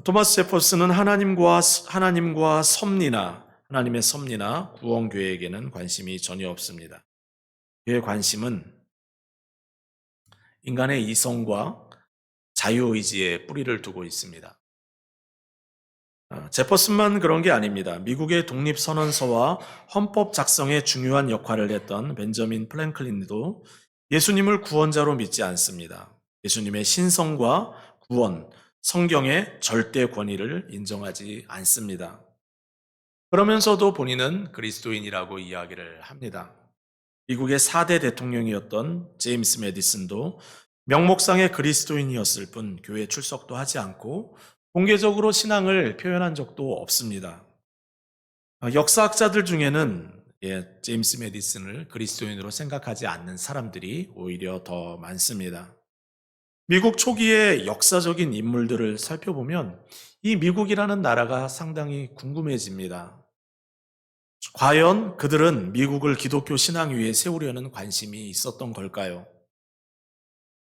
토마스 제퍼슨은 하나님의 섭리나 구원 계획에는 관심이 전혀 없습니다. 그의 관심은 인간의 이성과 자유의지에 뿌리를 두고 있습니다. 제퍼슨만 그런 게 아닙니다. 미국의 독립선언서와 헌법 작성에 중요한 역할을 했던 벤저민 프랭클린도 예수님을 구원자로 믿지 않습니다. 예수님의 신성과 구원, 성경의 절대 권위를 인정하지 않습니다. 그러면서도 본인은 그리스도인이라고 이야기를 합니다. 미국의 4대 대통령이었던 제임스 메디슨도 명목상의 그리스도인이었을 뿐 교회 출석도 하지 않고 공개적으로 신앙을 표현한 적도 없습니다. 역사학자들 중에는 제임스 메디슨을 그리스도인으로 생각하지 않는 사람들이 오히려 더 많습니다. 미국 초기의 역사적인 인물들을 살펴보면 이 미국이라는 나라가 상당히 궁금해집니다. 과연 그들은 미국을 기독교 신앙 위에 세우려는 관심이 있었던 걸까요?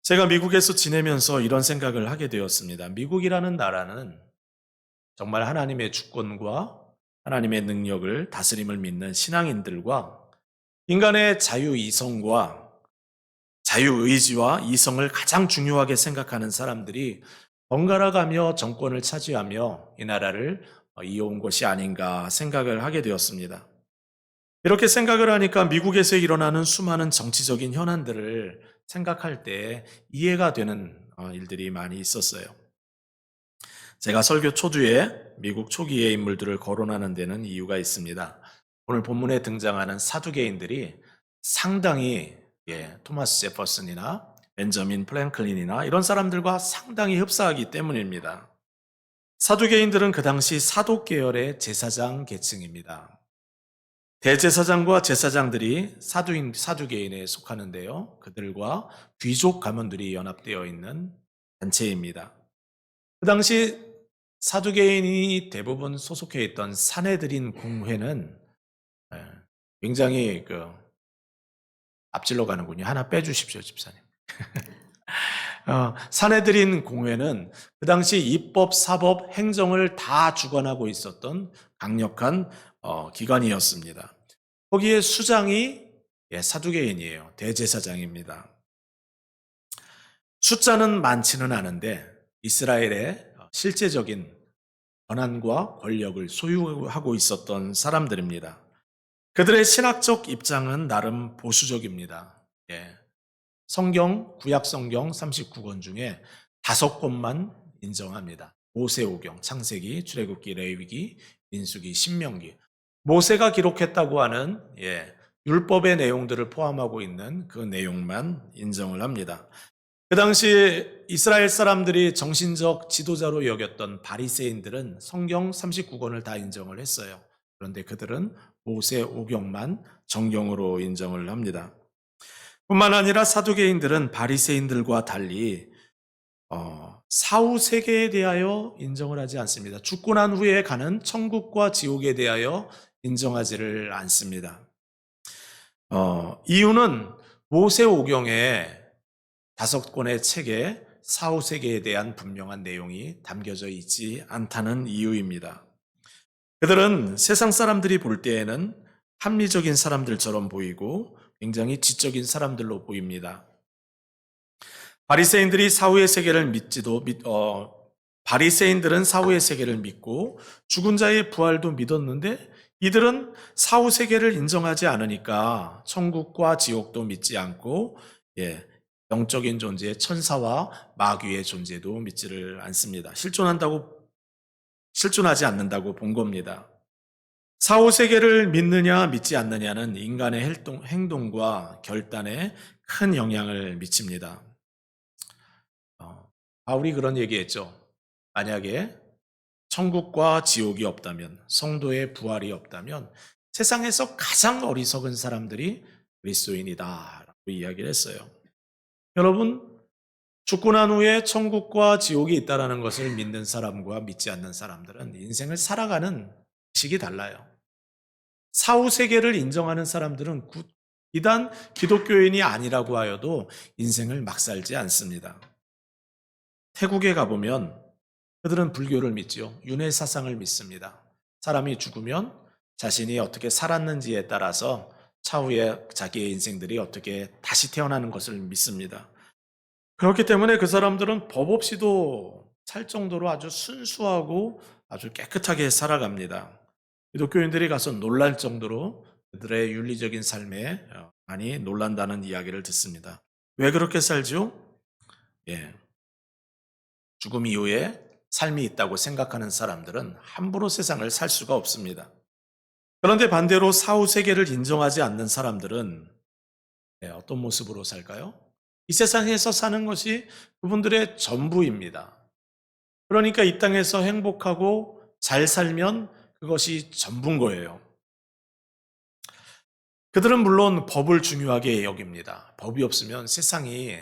제가 미국에서 지내면서 이런 생각을 하게 되었습니다. 미국이라는 나라는 정말 하나님의 주권과 하나님의 능력을, 다스림을 믿는 신앙인들과 인간의 자유이성과 자유의지와 이성을 가장 중요하게 생각하는 사람들이 번갈아가며 정권을 차지하며 이 나라를 이어온 것이 아닌가 생각을 하게 되었습니다. 이렇게 생각을 하니까 미국에서 일어나는 수많은 정치적인 현안들을 생각할 때 이해가 되는 일들이 많이 있었어요. 제가 설교 초두에 미국 초기의 인물들을 거론하는 데는 이유가 있습니다. 오늘 본문에 등장하는 사두개인들이 상당히 토마스 제퍼슨이나 벤저민 프랭클린이나 이런 사람들과 상당히 흡사하기 때문입니다. 사두개인들은 그 당시 사독 계열의 제사장 계층입니다. 대제사장과 제사장들이 사두개인에 속하는데요. 그들과 귀족 가문들이 연합되어 있는 단체입니다. 그 당시 사두개인이 대부분 소속해 있던 사내들인 공회는 굉장히 앞질러 가는군요. 하나 빼주십시오, 집사님. 사내들인 공회는 그 당시 입법, 사법, 행정을 다 주관하고 있었던 강력한 기관이었습니다. 거기에 수장이 사두개인이에요. 대제사장입니다. 숫자는 많지는 않은데 이스라엘의 실제적인 권한과 권력을 소유하고 있었던 사람들입니다. 그들의 신학적 입장은 나름 보수적입니다. 구약 성경 39권 중에 5권만 인정합니다. 모세오경, 창세기, 출애굽기, 레위기, 민수기, 신명기. 모세가 기록했다고 하는 율법의 내용들을 포함하고 있는 그 내용만 인정을 합니다. 그 당시 이스라엘 사람들이 정신적 지도자로 여겼던 바리새인들은 성경 39권을 다 인정을 했어요. 그런데 그들은 모세오경만 정경으로 인정을 합니다. 뿐만 아니라 사두개인들은 바리새인들과 달리 사후 세계에 대하여 인정을 하지 않습니다. 죽고 난 후에 가는 천국과 지옥에 대하여 인정하지를 않습니다. 이유는 모세오경에 5권의 책에 사후 세계에 대한 분명한 내용이 담겨져 있지 않다는 이유입니다. 그들은 세상 사람들이 볼 때에는 합리적인 사람들처럼 보이고 굉장히 지적인 사람들로 보입니다. 바리새인들은 사후의 세계를 믿고 죽은 자의 부활도 믿었는데 이들은 사후 세계를 인정하지 않으니까 천국과 지옥도 믿지 않고 영적인 존재, 천사와 마귀의 존재도 믿지를 않습니다. 실존하지 않는다고 본 겁니다. 사후 세계를 믿느냐 믿지 않느냐는 인간의 행동과 결단에 큰 영향을 미칩니다. 바울이 그런 얘기했죠. 만약에 천국과 지옥이 없다면, 성도의 부활이 없다면 세상에서 가장 어리석은 사람들이 그리스도인이다라고 이야기를 했어요. 여러분, 죽고 난 후에 천국과 지옥이 있다는 것을 믿는 사람과 믿지 않는 사람들은 인생을 살아가는 식이 달라요. 사후 세계를 인정하는 사람들은 비단 기독교인이 아니라고 하여도 인생을 막 살지 않습니다. 태국에 가보면 그들은 불교를 믿지요. 윤회 사상을 믿습니다. 사람이 죽으면 자신이 어떻게 살았는지에 따라서 차후에 자기의 인생들이 어떻게 다시 태어나는 것을 믿습니다. 그렇기 때문에 그 사람들은 법 없이도 살 정도로 아주 순수하고 아주 깨끗하게 살아갑니다. 기독교인들이 가서 놀랄 정도로 그들의 윤리적인 삶에 많이 놀란다는 이야기를 듣습니다. 왜 그렇게 살죠? 예. 죽음 이후에 삶이 있다고 생각하는 사람들은 함부로 세상을 살 수가 없습니다. 그런데 반대로 사후 세계를 인정하지 않는 사람들은 어떤 모습으로 살까요? 이 세상에서 사는 것이 그분들의 전부입니다. 그러니까 이 땅에서 행복하고 잘 살면 그것이 전부인 거예요. 그들은 물론 법을 중요하게 여깁니다. 법이 없으면 세상이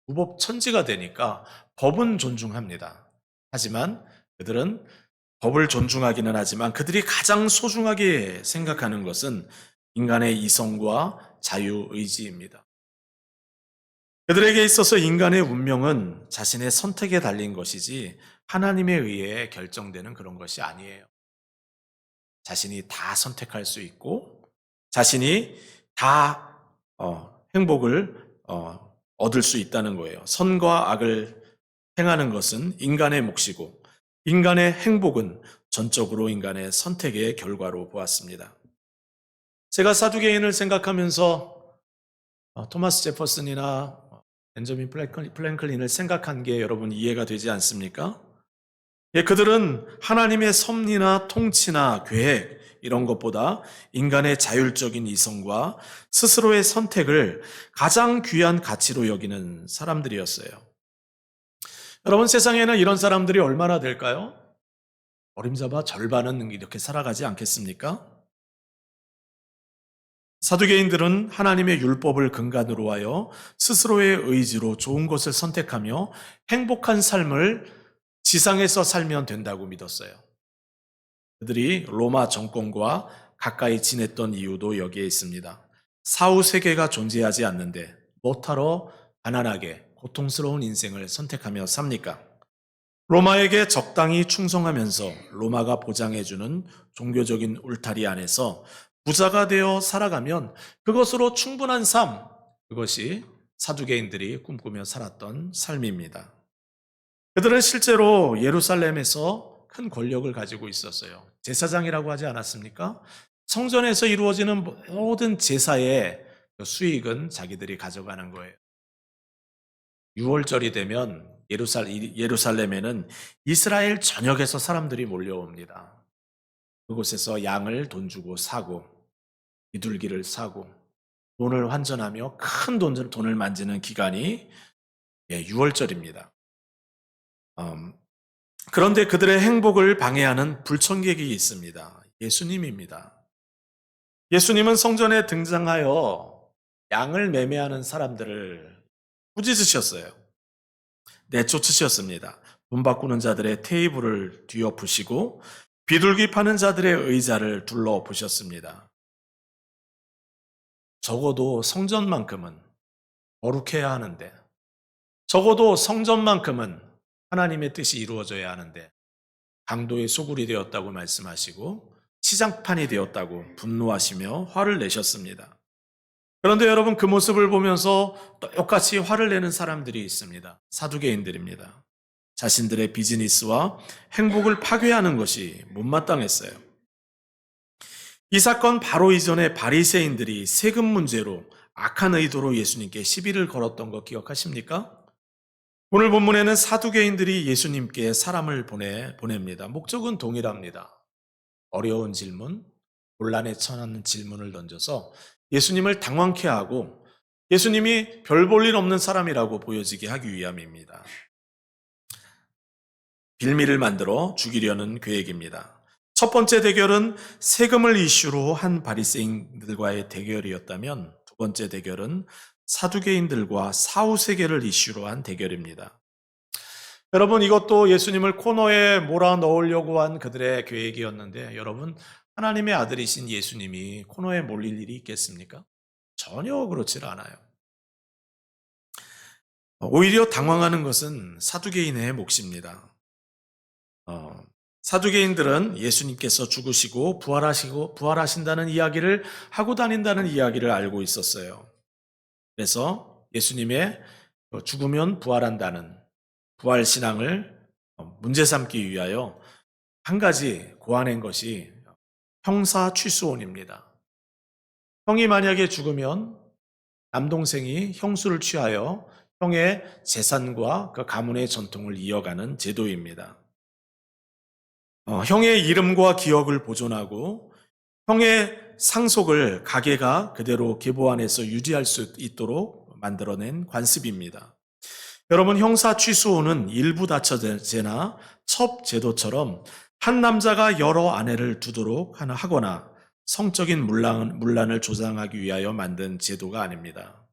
무법천지가 되니까 법은 존중합니다. 하지만 그들은 법을 존중하기는 하지만 그들이 가장 소중하게 생각하는 것은 인간의 이성과 자유의지입니다. 그들에게 있어서 인간의 운명은 자신의 선택에 달린 것이지 하나님에 의해 결정되는 그런 것이 아니에요. 자신이 다 선택할 수 있고 자신이 다 행복을 얻을 수 있다는 거예요. 선과 악을 행하는 것은 인간의 몫이고 인간의 행복은 전적으로 인간의 선택의 결과로 보았습니다. 제가 사두개인을 생각하면서 토마스 제퍼슨이나 벤저민 플랭클린을 생각한 게 여러분 이해가 되지 않습니까? 예, 그들은 하나님의 섭리나 통치나 계획 이런 것보다 인간의 자율적인 이성과 스스로의 선택을 가장 귀한 가치로 여기는 사람들이었어요. 여러분 세상에는 이런 사람들이 얼마나 될까요? 어림잡아 절반은 이렇게 살아가지 않겠습니까? 사두개인들은 하나님의 율법을 근간으로 하여 스스로의 의지로 좋은 것을 선택하며 행복한 삶을 지상에서 살면 된다고 믿었어요. 그들이 로마 정권과 가까이 지냈던 이유도 여기에 있습니다. 사후 세계가 존재하지 않는데 뭐하러 가난하게 고통스러운 인생을 선택하며 삽니까? 로마에게 적당히 충성하면서 로마가 보장해주는 종교적인 울타리 안에서 부자가 되어 살아가면 그것으로 충분한 삶, 그것이 사두개인들이 꿈꾸며 살았던 삶입니다. 그들은 실제로 예루살렘에서 큰 권력을 가지고 있었어요. 제사장이라고 하지 않았습니까? 성전에서 이루어지는 모든 제사의 수익은 자기들이 가져가는 거예요. 6월절이 되면 예루살렘에는 이스라엘 전역에서 사람들이 몰려옵니다. 그곳에서 양을 돈 주고 사고 비둘기를 사고 돈을 환전하며 큰 돈을 만지는 기간이 6월절입니다. 그런데 그들의 행복을 방해하는 불청객이 있습니다. 예수님입니다. 예수님은 성전에 등장하여 양을 매매하는 사람들을 꾸짖으셨어요. 내쫓으셨습니다. 돈 바꾸는 자들의 테이블을 뒤엎으시고 비둘기 파는 자들의 의자를 둘러보셨습니다. 적어도 성전만큼은 거룩해야 하는데 적어도 성전만큼은 하나님의 뜻이 이루어져야 하는데 강도의 소굴이 되었다고 말씀하시고 시장판이 되었다고 분노하시며 화를 내셨습니다. 그런데 여러분 그 모습을 보면서 똑같이 화를 내는 사람들이 있습니다. 사두개인들입니다. 자신들의 비즈니스와 행복을 파괴하는 것이 못마땅했어요. 이 사건 바로 이전에 바리새인들이 세금 문제로 악한 의도로 예수님께 시비를 걸었던 거 기억하십니까? 오늘 본문에는 사두개인들이 예수님께 사람을 보냅니다. 목적은 동일합니다. 어려운 질문, 곤란에 처하는 질문을 던져서 예수님을 당황케 하고 예수님이 별 볼 일 없는 사람이라고 보여지게 하기 위함입니다. 빌미를 만들어 죽이려는 계획입니다. 첫 번째 대결은 세금을 이슈로 한 바리새인들과의 대결이었다면 두 번째 대결은 사두개인들과 사후세계를 이슈로 한 대결입니다. 여러분 이것도 예수님을 코너에 몰아넣으려고 한 그들의 계획이었는데 여러분 하나님의 아들이신 예수님이 코너에 몰릴 일이 있겠습니까? 전혀 그렇지 않아요. 오히려 당황하는 것은 사두개인의 몫입니다. 어, 사두개인들은 예수님께서 죽으시고 부활하신다는 이야기를 하고 다닌다는 이야기를 알고 있었어요. 그래서 예수님의 죽으면 부활한다는 부활 신앙을 문제 삼기 위하여 한 가지 고안한 것이 형사 취소원입니다. 형이 만약에 죽으면 남동생이 형수를 취하여 형의 재산과 그 가문의 전통을 이어가는 제도입니다. 형의 이름과 기억을 보존하고 형의 상속을 가게가 그대로 계보안에서 유지할 수 있도록 만들어낸 관습입니다. 여러분, 형사 취소는 일부 다처제나 첩제도처럼 한 남자가 여러 아내를 두도록 하거나 성적인 문란을 조장하기 위하여 만든 제도가 아닙니다.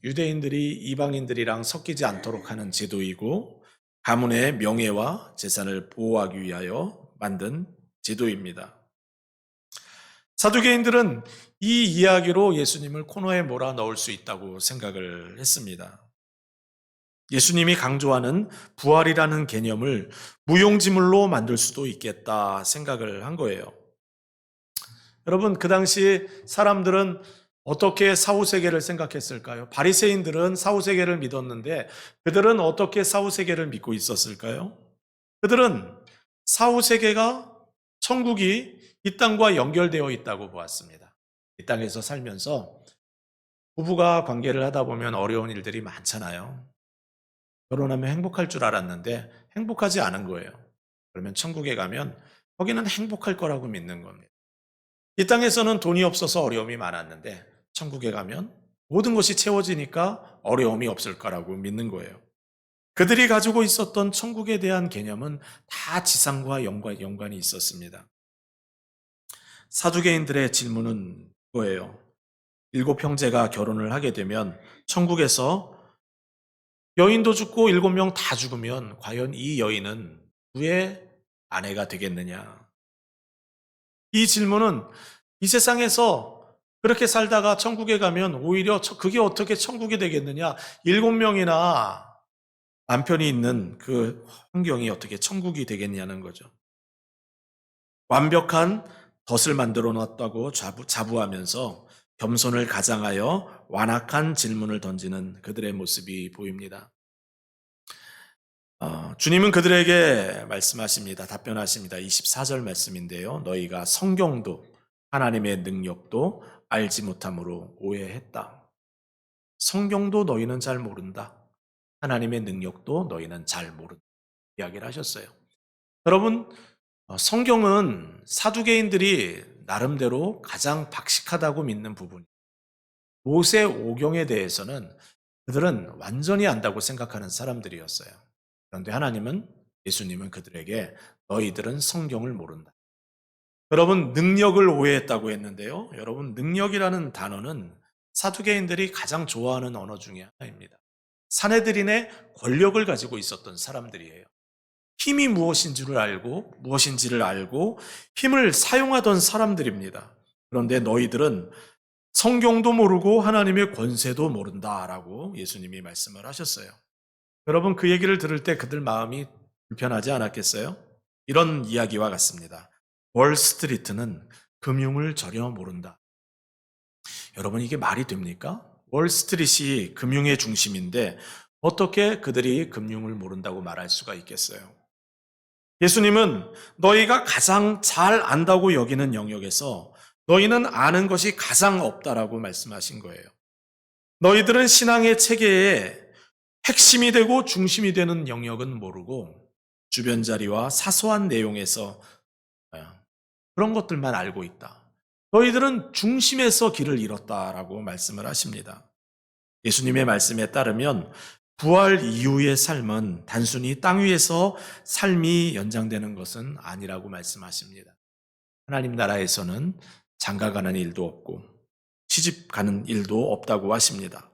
유대인들이 이방인들이랑 섞이지 않도록 하는 제도이고 가문의 명예와 재산을 보호하기 위하여 만든 제도입니다. 사두개인들은 이 이야기로 예수님을 코너에 몰아넣을 수 있다고 생각을 했습니다. 예수님이 강조하는 부활이라는 개념을 무용지물로 만들 수도 있겠다 생각을 한 거예요. 여러분, 그 당시 사람들은 어떻게 사후세계를 생각했을까요? 바리새인들은 사후세계를 믿었는데 그들은 어떻게 사후세계를 믿고 있었을까요? 그들은 사후세계가 천국이 이 땅과 연결되어 있다고 보았습니다. 이 땅에서 살면서 부부가 관계를 하다 보면 어려운 일들이 많잖아요. 결혼하면 행복할 줄 알았는데 행복하지 않은 거예요. 그러면 천국에 가면 거기는 행복할 거라고 믿는 겁니다. 이 땅에서는 돈이 없어서 어려움이 많았는데 천국에 가면 모든 것이 채워지니까 어려움이 없을 거라고 믿는 거예요. 그들이 가지고 있었던 천국에 대한 개념은 다 지상과 연관이 있었습니다. 사두개인들의 질문은 이거예요. 7형제가 결혼을 하게 되면 천국에서 여인도 죽고 7명 다 죽으면 과연 이 여인은 누구의 아내가 되겠느냐? 이 질문은 이 세상에서 그렇게 살다가 천국에 가면 오히려 그게 어떻게 천국이 되겠느냐? 7명이나 남편이 있는 그 환경이 어떻게 천국이 되겠냐는 거죠. 완벽한 덫을 만들어 놨다고 자부하면서 겸손을 가장하여 완악한 질문을 던지는 그들의 모습이 보입니다. 주님은 그들에게 말씀하십니다. 답변하십니다. 24절 말씀인데요. 너희가 성경도 하나님의 능력도 알지 못함으로 오해했다. 성경도 너희는 잘 모른다. 하나님의 능력도 너희는 잘 모른다. 이야기를 하셨어요. 여러분, 성경은 사두개인들이 나름대로 가장 박식하다고 믿는 부분. 모세오경에 대해서는 그들은 완전히 안다고 생각하는 사람들이었어요. 그런데 하나님은, 예수님은 그들에게 너희들은 성경을 모른다. 여러분, 능력을 오해했다고 했는데요. 여러분, 능력이라는 단어는 사두개인들이 가장 좋아하는 언어 중에 하나입니다. 사내들인의 권력을 가지고 있었던 사람들이에요. 힘이 무엇인지를 알고 힘을 사용하던 사람들입니다. 그런데 너희들은 성경도 모르고 하나님의 권세도 모른다라고 예수님이 말씀을 하셨어요. 여러분, 그 얘기를 들을 때 그들 마음이 불편하지 않았겠어요? 이런 이야기와 같습니다. 월스트리트는 금융을 전혀 모른다. 여러분, 이게 말이 됩니까? 월스트리트이 금융의 중심인데 어떻게 그들이 금융을 모른다고 말할 수가 있겠어요? 예수님은 너희가 가장 잘 안다고 여기는 영역에서 너희는 아는 것이 가장 없다라고 말씀하신 거예요. 너희들은 신앙의 체계의 핵심이 되고 중심이 되는 영역은 모르고 주변 자리와 사소한 내용에서 그런 것들만 알고 있다. 너희들은 중심에서 길을 잃었다라고 말씀을 하십니다. 예수님의 말씀에 따르면 부활 이후의 삶은 단순히 땅 위에서 삶이 연장되는 것은 아니라고 말씀하십니다. 하나님 나라에서는 장가 가는 일도 없고 시집 가는 일도 없다고 하십니다.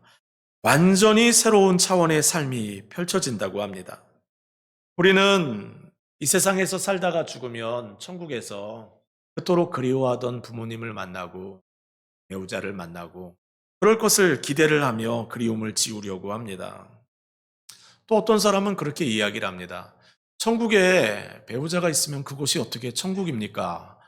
완전히 새로운 차원의 삶이 펼쳐진다고 합니다. 우리는 이 세상에서 살다가 죽으면 천국에서 그토록 그리워하던 부모님을 만나고 배우자를 만나고 그럴 것을 기대를 하며 그리움을 지우려고 합니다. 또 어떤 사람은 그렇게 이야기를 합니다. 천국에 배우자가 있으면 그곳이 어떻게 천국입니까?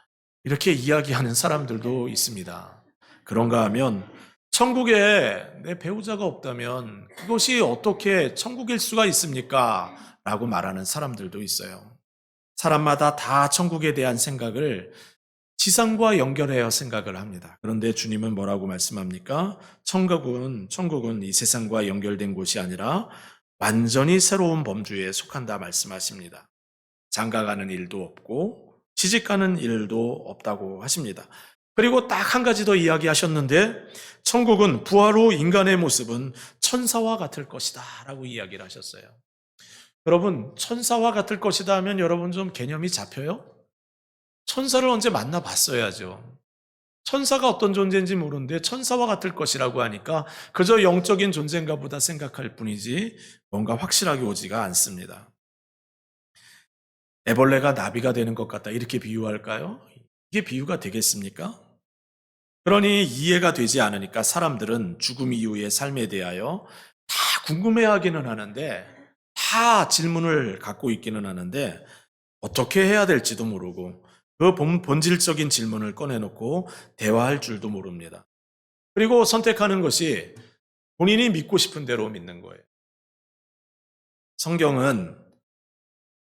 이렇게 이야기하는 사람들도 있습니다. 그런가 하면 천국에 내 배우자가 없다면 그것이 어떻게 천국일 수가 있습니까? 라고 말하는 사람들도 있어요. 사람마다 다 천국에 대한 생각을 지상과 연결해야 생각을 합니다. 그런데 주님은 뭐라고 말씀합니까? 천국은 이 세상과 연결된 곳이 아니라 완전히 새로운 범주에 속한다 말씀하십니다. 장가가는 일도 없고 시집가는 일도 없다고 하십니다. 그리고 딱 한 가지 더 이야기하셨는데 천국은 부활 후 인간의 모습은 천사와 같을 것이다 라고 이야기를 하셨어요. 여러분, 천사와 같을 것이다 하면 여러분 좀 개념이 잡혀요? 천사를 언제 만나봤어야죠. 천사가 어떤 존재인지 모르는데 천사와 같을 것이라고 하니까 그저 영적인 존재인가 보다 생각할 뿐이지 뭔가 확실하게 오지가 않습니다. 애벌레가 나비가 되는 것 같다 이렇게 비유할까요? 이게 비유가 되겠습니까? 그러니 이해가 되지 않으니까 사람들은 죽음 이후의 삶에 대하여 다 궁금해하기는 하는데 다 질문을 갖고 있기는 하는데 어떻게 해야 될지도 모르고 그 본질적인 질문을 꺼내놓고 대화할 줄도 모릅니다. 그리고 선택하는 것이 본인이 믿고 싶은 대로 믿는 거예요. 성경은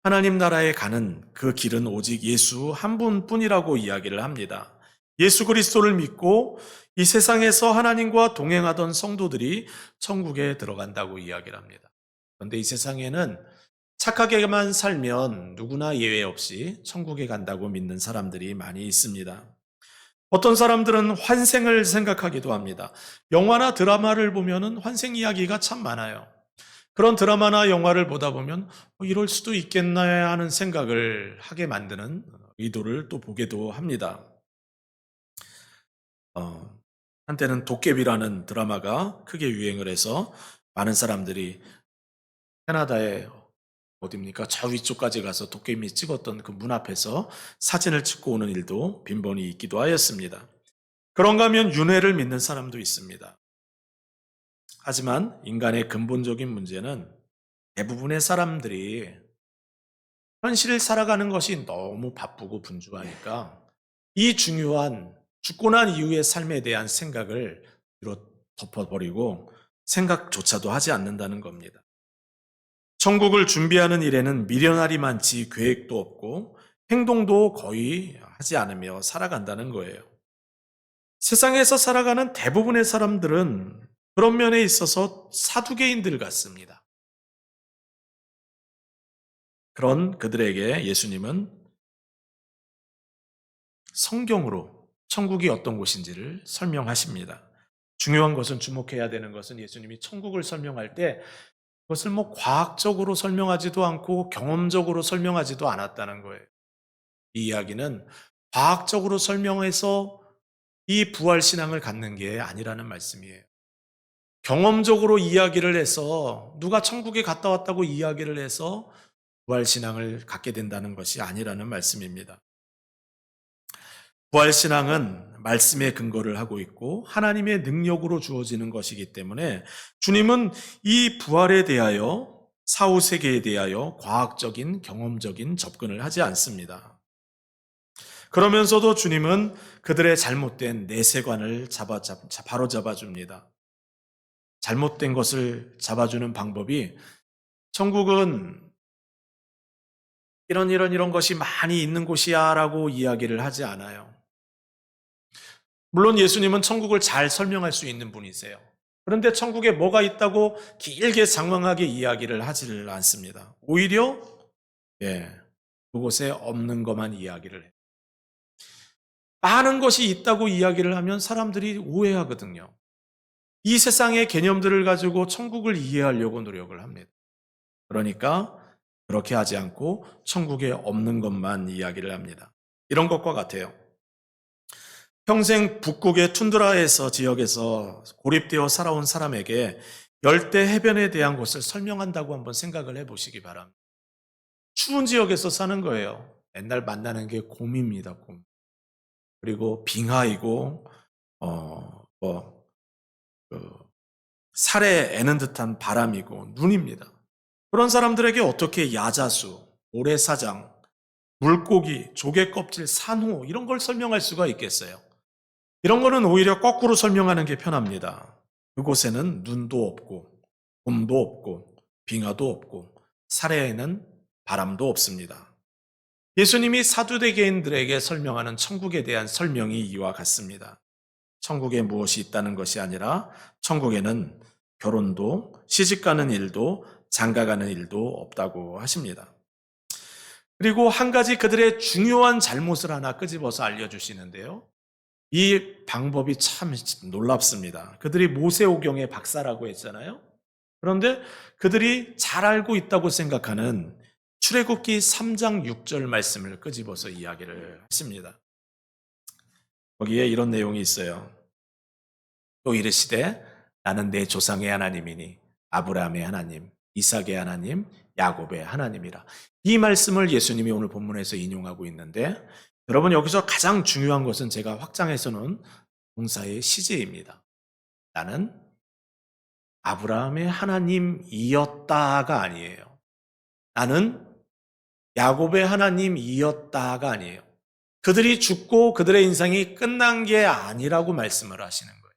하나님 나라에 가는 그 길은 오직 예수 한 분뿐이라고 이야기를 합니다. 예수 그리스도를 믿고 이 세상에서 하나님과 동행하던 성도들이 천국에 들어간다고 이야기를 합니다. 그런데 이 세상에는 착하게만 살면 누구나 예외 없이 천국에 간다고 믿는 사람들이 많이 있습니다. 어떤 사람들은 환생을 생각하기도 합니다. 영화나 드라마를 보면은 환생 이야기가 참 많아요. 그런 드라마나 영화를 보다 보면 이럴 수도 있겠나 하는 생각을 하게 만드는 의도를 또 보기도 합니다. 한때는 도깨비라는 드라마가 크게 유행을 해서 많은 사람들이 캐나다의 어딥니까? 저 위쪽까지 가서 도깨비 찍었던 그 문 앞에서 사진을 찍고 오는 일도 빈번히 있기도 하였습니다. 그런가 하면 윤회를 믿는 사람도 있습니다. 하지만 인간의 근본적인 문제는 대부분의 사람들이 현실을 살아가는 것이 너무 바쁘고 분주하니까 이 중요한 죽고 난 이후의 삶에 대한 생각을 뒤로 덮어버리고 생각조차도 하지 않는다는 겁니다. 천국을 준비하는 일에는 미련하리 많지 계획도 없고 행동도 거의 하지 않으며 살아간다는 거예요. 세상에서 살아가는 대부분의 사람들은 그런 면에 있어서 사두개인들 같습니다. 그런 그들에게 예수님은 성경으로 천국이 어떤 곳인지를 설명하십니다. 중요한 것은 주목해야 되는 것은 예수님이 천국을 설명할 때 그것을 과학적으로 설명하지도 않고 경험적으로 설명하지도 않았다는 거예요. 이 이야기는 과학적으로 설명해서 이 부활신앙을 갖는 게 아니라는 말씀이에요. 경험적으로 이야기를 해서 누가 천국에 갔다 왔다고 이야기를 해서 부활신앙을 갖게 된다는 것이 아니라는 말씀입니다. 부활신앙은 말씀에 근거를 하고 있고 하나님의 능력으로 주어지는 것이기 때문에 주님은 이 부활에 대하여 사후세계에 대하여 과학적인 경험적인 접근을 하지 않습니다. 그러면서도 주님은 그들의 잘못된 내세관을 바로잡아 줍니다. 잘못된 것을 잡아주는 방법이 천국은 이런 것이 많이 있는 곳이야 라고 이야기를 하지 않아요. 물론 예수님은 천국을 잘 설명할 수 있는 분이세요. 그런데 천국에 뭐가 있다고 길게 장황하게 이야기를 하지를 않습니다. 오히려 그곳에 없는 것만 이야기를 해요. 많은 것이 있다고 이야기를 하면 사람들이 오해하거든요. 이 세상의 개념들을 가지고 천국을 이해하려고 노력을 합니다. 그러니까 그렇게 하지 않고 천국에 없는 것만 이야기를 합니다. 이런 것과 같아요. 평생 북극의 툰드라에서 지역에서 고립되어 살아온 사람에게 열대 해변에 대한 것을 설명한다고 한번 생각을 해보시기 바랍니다. 추운 지역에서 사는 거예요. 맨날 만나는 게 곰입니다, 곰. 그리고 빙하이고, 살에 애는 듯한 바람이고, 눈입니다. 그런 사람들에게 어떻게 야자수, 모래사장, 물고기, 조개 껍질, 산호 이런 걸 설명할 수가 있겠어요. 이런 거는 오히려 거꾸로 설명하는 게 편합니다. 그곳에는 눈도 없고 봄도 없고 빙하도 없고 사래에는 바람도 없습니다. 예수님이 사두개인들에게 설명하는 천국에 대한 설명이 이와 같습니다. 천국에 무엇이 있다는 것이 아니라 천국에는 결혼도 시집가는 일도 장가가는 일도 없다고 하십니다. 그리고 한 가지 그들의 중요한 잘못을 하나 끄집어서 알려주시는데요. 이 방법이 참 놀랍습니다. 그들이 모세오경의 박사라고 했잖아요. 그런데 그들이 잘 알고 있다고 생각하는 출애굽기 3장 6절 말씀을 끄집어서 이야기를 했습니다. 거기에 이런 내용이 있어요. 또 이르시되 나는 내 조상의 하나님이니 아브라함의 하나님, 이삭의 하나님, 야곱의 하나님이라. 이 말씀을 예수님이 오늘 본문에서 인용하고 있는데 여러분 여기서 가장 중요한 것은 제가 확장해서는 동사의 시제입니다. 나는 아브라함의 하나님이었다가 아니에요. 나는 야곱의 하나님이었다가 아니에요. 그들이 죽고 그들의 인생이 끝난 게 아니라고 말씀을 하시는 거예요.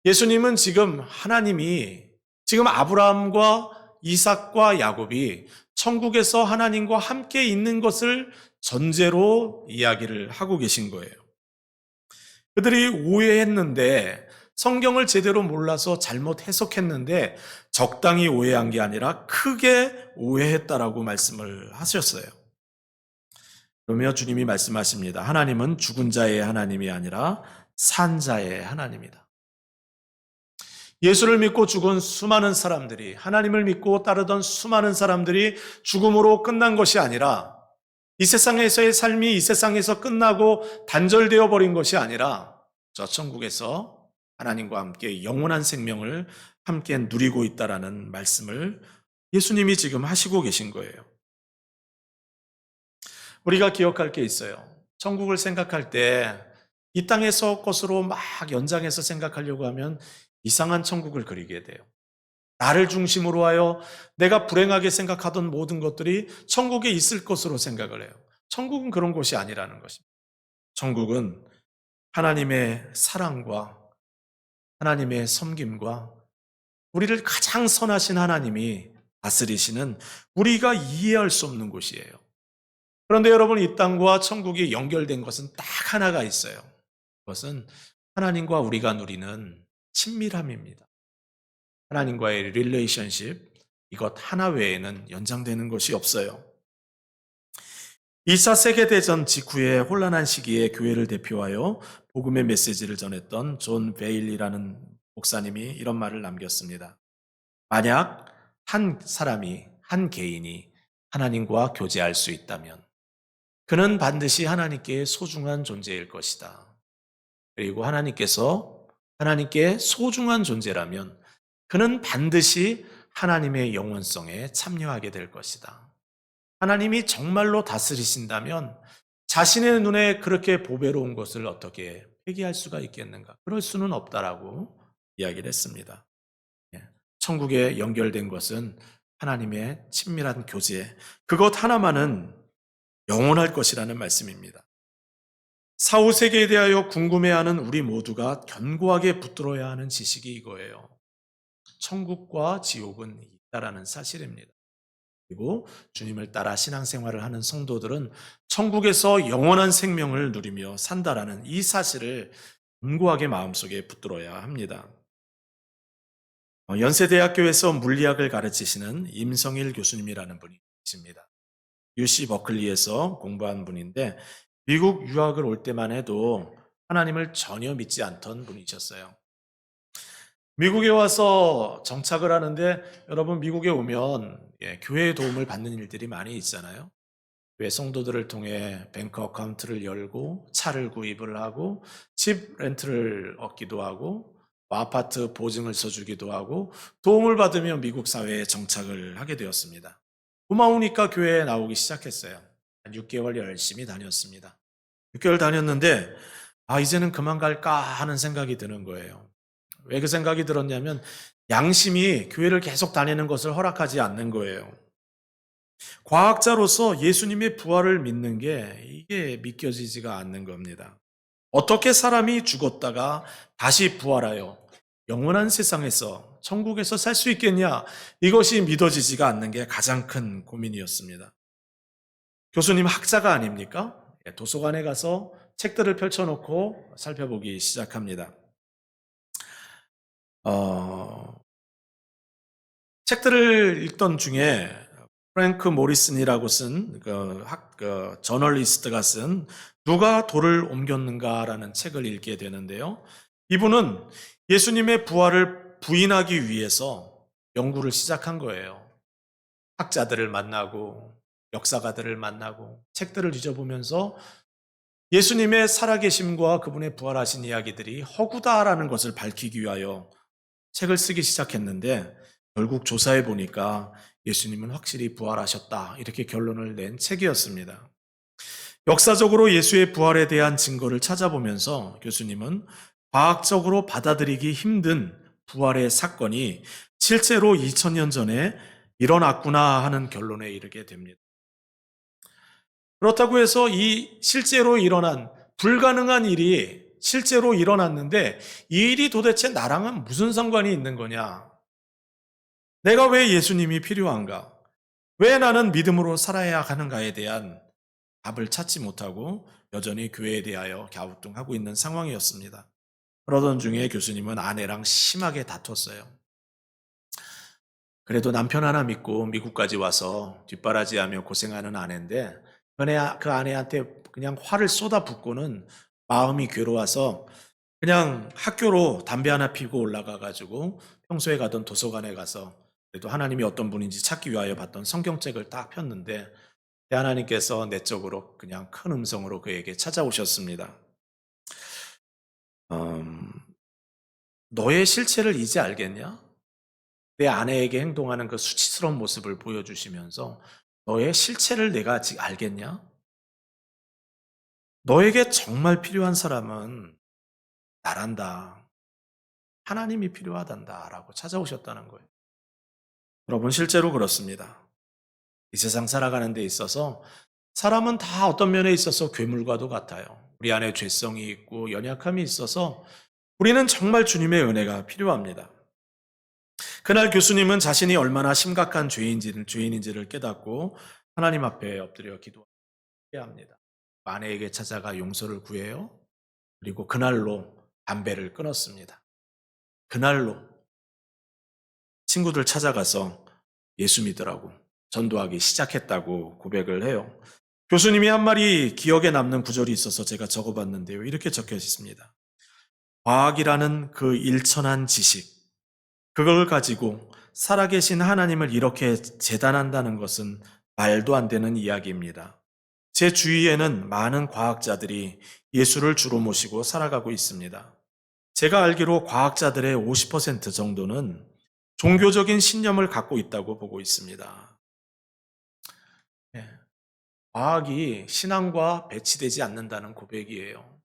예수님은 지금 하나님이 지금 아브라함과 이삭과 야곱이 천국에서 하나님과 함께 있는 것을 전제로 이야기를 하고 계신 거예요. 그들이 오해했는데 성경을 제대로 몰라서 잘못 해석했는데 적당히 오해한 게 아니라 크게 오해했다라고 말씀을 하셨어요. 그러며 주님이 말씀하십니다. 하나님은 죽은 자의 하나님이 아니라 산 자의 하나님이다. 예수를 믿고 죽은 수많은 사람들이, 하나님을 믿고 따르던 수많은 사람들이 죽음으로 끝난 것이 아니라 이 세상에서의 삶이 이 세상에서 끝나고 단절되어 버린 것이 아니라 저 천국에서 하나님과 함께 영원한 생명을 함께 누리고 있다라는 말씀을 예수님이 지금 하시고 계신 거예요. 우리가 기억할 게 있어요. 천국을 생각할 때 이 땅에서 것으로 막 연장해서 생각하려고 하면 이상한 천국을 그리게 돼요. 나를 중심으로 하여 내가 불행하게 생각하던 모든 것들이 천국에 있을 것으로 생각을 해요. 천국은 그런 곳이 아니라는 것입니다. 천국은 하나님의 사랑과 하나님의 섬김과 우리를 가장 선하신 하나님이 다스리시는 우리가 이해할 수 없는 곳이에요. 그런데 여러분 이 땅과 천국이 연결된 것은 딱 하나가 있어요. 그것은 하나님과 우리가 누리는 친밀함입니다. 하나님과의 릴레이션십, 이것 하나 외에는 연장되는 것이 없어요. 2차 세계대전 직후에 혼란한 시기에 교회를 대표하여 복음의 메시지를 전했던 존 베일리라는 목사님이 이런 말을 남겼습니다. 만약 한 사람이, 한 개인이 하나님과 교제할 수 있다면 그는 반드시 하나님께 소중한 존재일 것이다. 그리고 하나님께 소중한 존재라면 그는 반드시 하나님의 영원성에 참여하게 될 것이다. 하나님이 정말로 다스리신다면 자신의 눈에 그렇게 보배로운 것을 어떻게 폐기할 수가 있겠는가? 그럴 수는 없다라고 이야기를 했습니다. 천국에 연결된 것은 하나님의 친밀한 교제, 그것 하나만은 영원할 것이라는 말씀입니다. 사후세계에 대하여 궁금해하는 우리 모두가 견고하게 붙들어야 하는 지식이 이거예요. 천국과 지옥은 있다라는 사실입니다. 그리고 주님을 따라 신앙생활을 하는 성도들은 천국에서 영원한 생명을 누리며 산다라는 이 사실을 견고하게 마음속에 붙들어야 합니다. 연세대학교에서 물리학을 가르치시는 임성일 교수님이라는 분이 계십니다. UC 버클리에서 공부한 분인데 미국 유학을 올 때만 해도 하나님을 전혀 믿지 않던 분이셨어요. 미국에 와서 정착을 하는데 여러분 미국에 오면 교회의 도움을 받는 일들이 많이 있잖아요. 교회 성도들을 통해 뱅크 어카운트를 열고 차를 구입을 하고 집 렌트를 얻기도 하고 아파트 보증을 서주기도 하고 도움을 받으며 미국 사회에 정착을 하게 되었습니다. 고마우니까 교회에 나오기 시작했어요. 한 6개월 열심히 다녔습니다. 6개월 다녔는데 이제는 그만 갈까 하는 생각이 드는 거예요. 왜 그 생각이 들었냐면 양심이 교회를 계속 다니는 것을 허락하지 않는 거예요. 과학자로서 예수님의 부활을 믿는 게 이게 믿겨지지가 않는 겁니다. 어떻게 사람이 죽었다가 다시 부활하여 영원한 세상에서 천국에서 살 수 있겠냐? 이것이 믿어지지가 않는 게 가장 큰 고민이었습니다. 교수님 학자가 아닙니까? 도서관에 가서 책들을 펼쳐놓고 살펴보기 시작합니다. 어, 책들을 읽던 중에 프랭크 모리슨이라고 쓴 저널리스트가 쓴 누가 돌을 옮겼는가라는 책을 읽게 되는데요. 이분은 예수님의 부활을 부인하기 위해서 연구를 시작한 거예요. 학자들을 만나고 역사가들을 만나고 책들을 뒤져보면서 예수님의 살아계심과 그분의 부활하신 이야기들이 허구다라는 것을 밝히기 위하여 책을 쓰기 시작했는데 결국 조사해 보니까 예수님은 확실히 부활하셨다 이렇게 결론을 낸 책이었습니다. 역사적으로 예수의 부활에 대한 증거를 찾아보면서 교수님은 과학적으로 받아들이기 힘든 부활의 사건이 실제로 2000년 전에 일어났구나 하는 결론에 이르게 됩니다. 그렇다고 해서 이 실제로 일어난 불가능한 일이 실제로 일어났는데 이 일이 도대체 나랑은 무슨 상관이 있는 거냐? 내가 왜 예수님이 필요한가? 왜 나는 믿음으로 살아야 하는가에 대한 답을 찾지 못하고 여전히 교회에 대하여 갸우뚱하고 있는 상황이었습니다. 그러던 중에 교수님은 아내랑 심하게 다퉜어요. 그래도 남편 하나 믿고 미국까지 와서 뒷바라지하며 고생하는 아내인데 그 아내한테 그냥 화를 쏟아붓고는 마음이 괴로워서 그냥 학교로 담배 하나 피고 올라가가지고 평소에 가던 도서관에 가서 그래도 하나님이 어떤 분인지 찾기 위하여 봤던 성경책을 딱 폈는데 하나님께서 내적으로 그냥 큰 음성으로 그에게 찾아오셨습니다. 음, 너의 실체를 이제 알겠냐? 내 아내에게 행동하는 그 수치스러운 모습을 보여주시면서 너의 실체를 내가 아직 알겠냐? 너에게 정말 필요한 사람은 나란다. 하나님이 필요하단다. 라고 찾아오셨다는 거예요. 여러분, 실제로 그렇습니다. 이 세상 살아가는 데 있어서 사람은 다 어떤 면에 있어서 괴물과도 같아요. 우리 안에 죄성이 있고 연약함이 있어서 우리는 정말 주님의 은혜가 필요합니다. 그날 교수님은 자신이 얼마나 심각한 죄인인지를 깨닫고 하나님 앞에 엎드려 기도해야 합니다. 아내에게 찾아가 용서를 구해요. 그리고 그날로 담배를 끊었습니다. 그날로 친구들 찾아가서 예수 믿으라고 전도하기 시작했다고 고백을 해요. 교수님이 한 말이 기억에 남는 구절이 있어서 제가 적어봤는데요. 이렇게 적혀 있습니다. 과학이라는 그 일천한 지식, 그걸 가지고 살아계신 하나님을 이렇게 재단한다는 것은 말도 안 되는 이야기입니다. 제 주위에는 많은 과학자들이 예수를 주로 모시고 살아가고 있습니다. 제가 알기로 과학자들의 50% 정도는 종교적인 신념을 갖고 있다고 보고 있습니다. 예, 과학이 신앙과 배치되지 않는다는 고백이에요.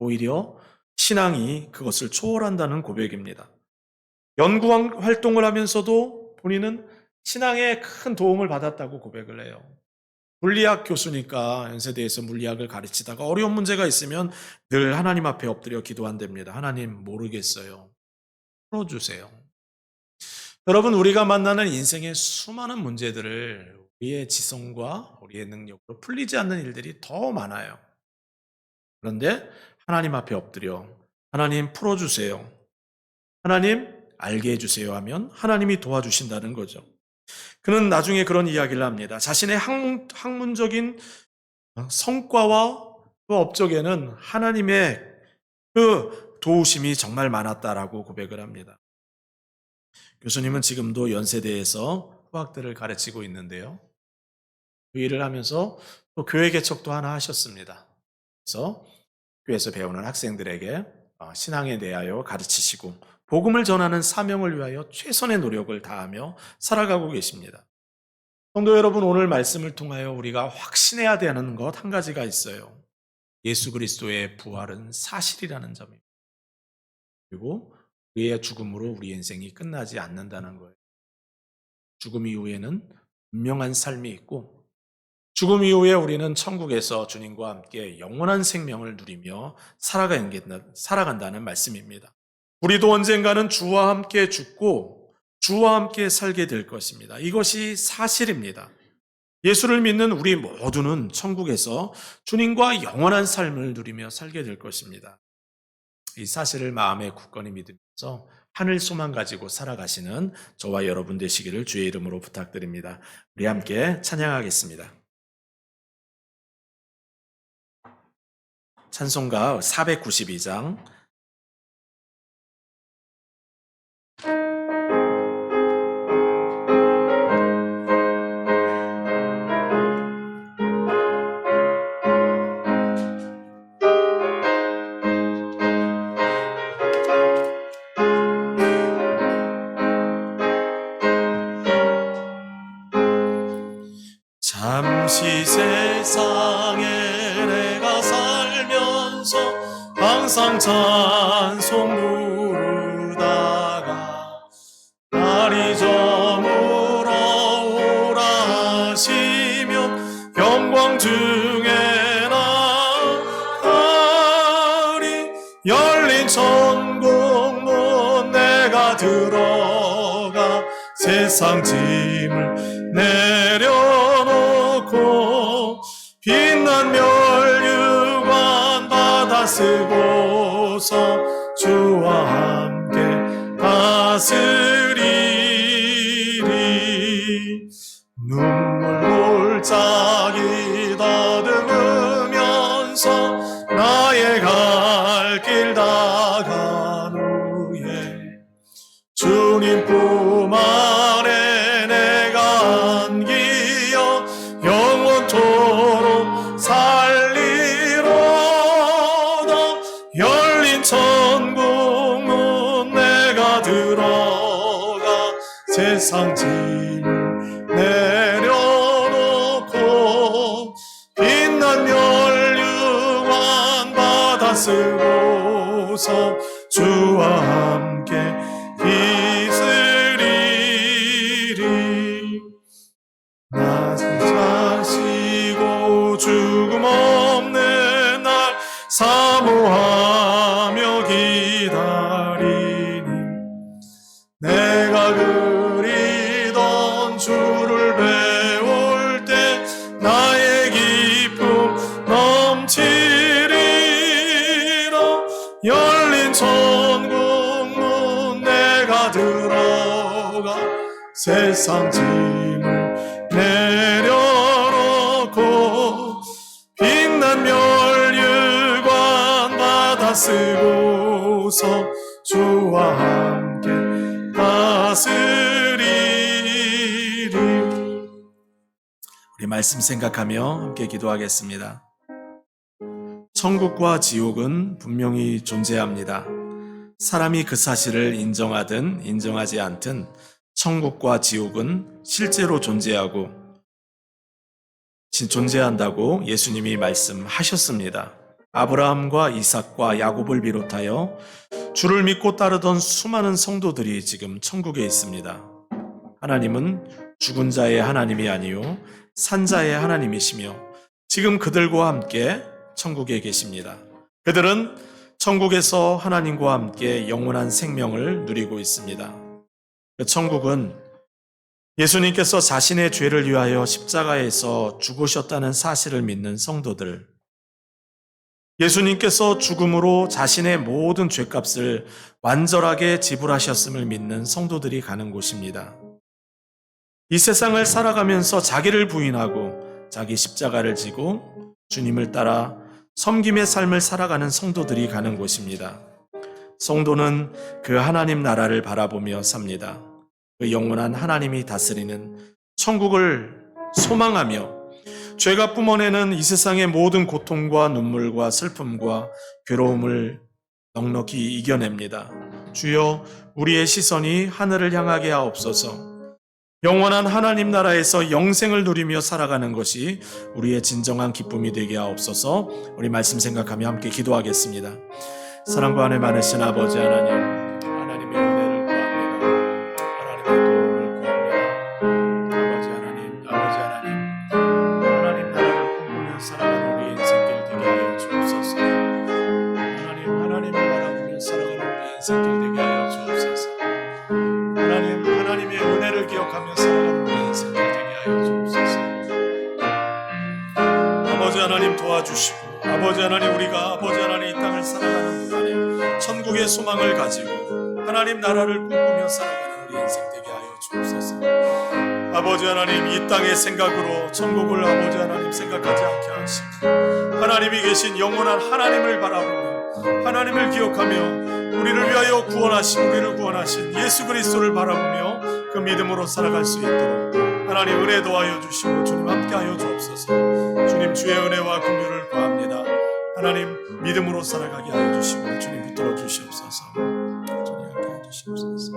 오히려 신앙이 그것을 초월한다는 고백입니다. 연구 활동을 하면서도 본인은 신앙에 큰 도움을 받았다고 고백을 해요. 물리학 교수니까 연세대에서 물리학을 가르치다가 어려운 문제가 있으면 늘 하나님 앞에 엎드려 기도한답니다. 하나님 모르겠어요. 풀어주세요. 여러분, 우리가 만나는 인생의 수많은 문제들을 우리의 지성과 우리의 능력으로 풀리지 않는 일들이 더 많아요. 그런데 하나님 앞에 엎드려 하나님 풀어주세요. 하나님 알게 해주세요 하면 하나님이 도와주신다는 거죠. 그는 나중에 그런 이야기를 합니다. 자신의 학문적인 성과와 그 업적에는 하나님의 그 도우심이 정말 많았다라고 고백을 합니다. 교수님은 지금도 연세대에서 후학들을 가르치고 있는데요. 그 일을 하면서 또 교회 개척도 하나 하셨습니다. 그래서 교회에서 배우는 학생들에게 신앙에 대하여 가르치시고 복음을 전하는 사명을 위하여 최선의 노력을 다하며 살아가고 계십니다. 성도 여러분, 오늘 말씀을 통하여 우리가 확신해야 되는 것 한 가지가 있어요. 예수 그리스도의 부활은 사실이라는 점입니다. 그리고 그의 죽음으로 우리 인생이 끝나지 않는다는 거예요. 죽음 이후에는 분명한 삶이 있고 죽음 이후에 우리는 천국에서 주님과 함께 영원한 생명을 누리며 살아간다는 말씀입니다. 우리도 언젠가는 주와 함께 죽고 주와 함께 살게 될 것입니다. 이것이 사실입니다. 예수를 믿는 우리 모두는 천국에서 주님과 영원한 삶을 누리며 살게 될 것입니다. 이 사실을 마음에 굳건히 믿으면서 하늘 소망 가지고 살아가시는 저와 여러분 되시기를 주의 이름으로 부탁드립니다. 우리 함께 찬양하겠습니다. 찬송가 492장 잠시 세상에 내가 살면서 항상 찬송 부르다가 날이 저물어 오라 하시면 영광 중에 나가리 열린 천국문 내가 들어가 세상 짐을 내려놓고 빛난 멸류관 받아 쓰고서 주와 함께 다스리리 눈물 골짜기 더듬으면서 나의 갈 길 다간 후에 주님 품 안에 내가 안기어 영원토록 살리로다 열린 천국문 내가 들어가 세상 짐을 내려놓고 빛난 멸류관 받아 쓰고서 주와 함께 있으리리 나 자시고 죽음 없는 날 사모하며 기다리니 내가 그리던 주를 배울 때 나의 기쁨 넘치리라 열린 천국문 내가 들어가 세상 짐을 내려놓고 빛난 멸류관 받아 쓰고서 주와 함께 다스리리 우리 말씀 생각하며 함께 기도하겠습니다. 천국과 지옥은 분명히 존재합니다. 사람이 그 사실을 인정하든 인정하지 않든 천국과 지옥은 실제로 존재한다고 예수님이 말씀하셨습니다. 아브라함과 이삭과 야곱을 비롯하여 주를 믿고 따르던 수많은 성도들이 지금 천국에 있습니다. 하나님은 죽은 자의 하나님이 아니요 산자의 하나님이시며 지금 그들과 함께 천국에 계십니다. 그들은 천국에서 하나님과 함께 영원한 생명을 누리고 있습니다. 그 천국은 예수님께서 자신의 죄를 위하여 십자가에서 죽으셨다는 사실을 믿는 성도들, 예수님께서 죽음으로 자신의 모든 죄값을 완전하게 지불하셨음을 믿는 성도들이 가는 곳입니다. 이 세상을 살아가면서 자기를 부인하고 자기 십자가를 지고 주님을 따라 섬김의 삶을 살아가는 성도들이 가는 곳입니다. 성도는 그 하나님 나라를 바라보며 삽니다. 그 영원한 하나님이 다스리는 천국을 소망하며 죄가 뿜어내는 이 세상의 모든 고통과 눈물과 슬픔과 괴로움을 넉넉히 이겨냅니다. 주여, 우리의 시선이 하늘을 향하게 하옵소서. 영원한 하나님 나라에서 영생을 누리며 살아가는 것이 우리의 진정한 기쁨이 되게 하옵소서. 우리 말씀 생각하며 함께 기도하겠습니다. 사랑과 은혜 많으신 아버지 하나님, 하나님의 은혜를 구합니다. 하나님의 도움을 구합니다. 아버지 하나님, 인생 되게 하여 주옵소서. 하나님의 은혜를 기억하며 살아가는 우리 인생 되게 하여 주옵소서. 아버지 하나님 도와주시고, 아버지 하나님 우리가 아버지 하나님 이 땅을 살아가는 동안에 천국의 소망을 가지고 하나님 나라를 꿈꾸며 살아가는 우리 인생 되게 하여 주옵소서. 아버지 하나님 이 땅의 생각으로 천국을 아버지 하나님 생각하지 않게 하시고 하나님이 계신 영원한 하나님을 바라보며 하나님을 기억하며 우리를 위하여 우리를 구원하신 예수 그리스도를 바라보며 그 믿음으로 살아갈 수 있도록 하나님 은혜 도와여 주시고 주님 함께하여 주옵소서. 주님 주의 은혜와 긍휼을 구합니다. 하나님 믿음으로 살아가게 하여 주시고 주님 붙들어 주시옵소서. 주님 함께하여 주시옵소서.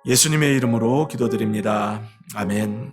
예수님의 이름으로 기도드립니다. 아멘.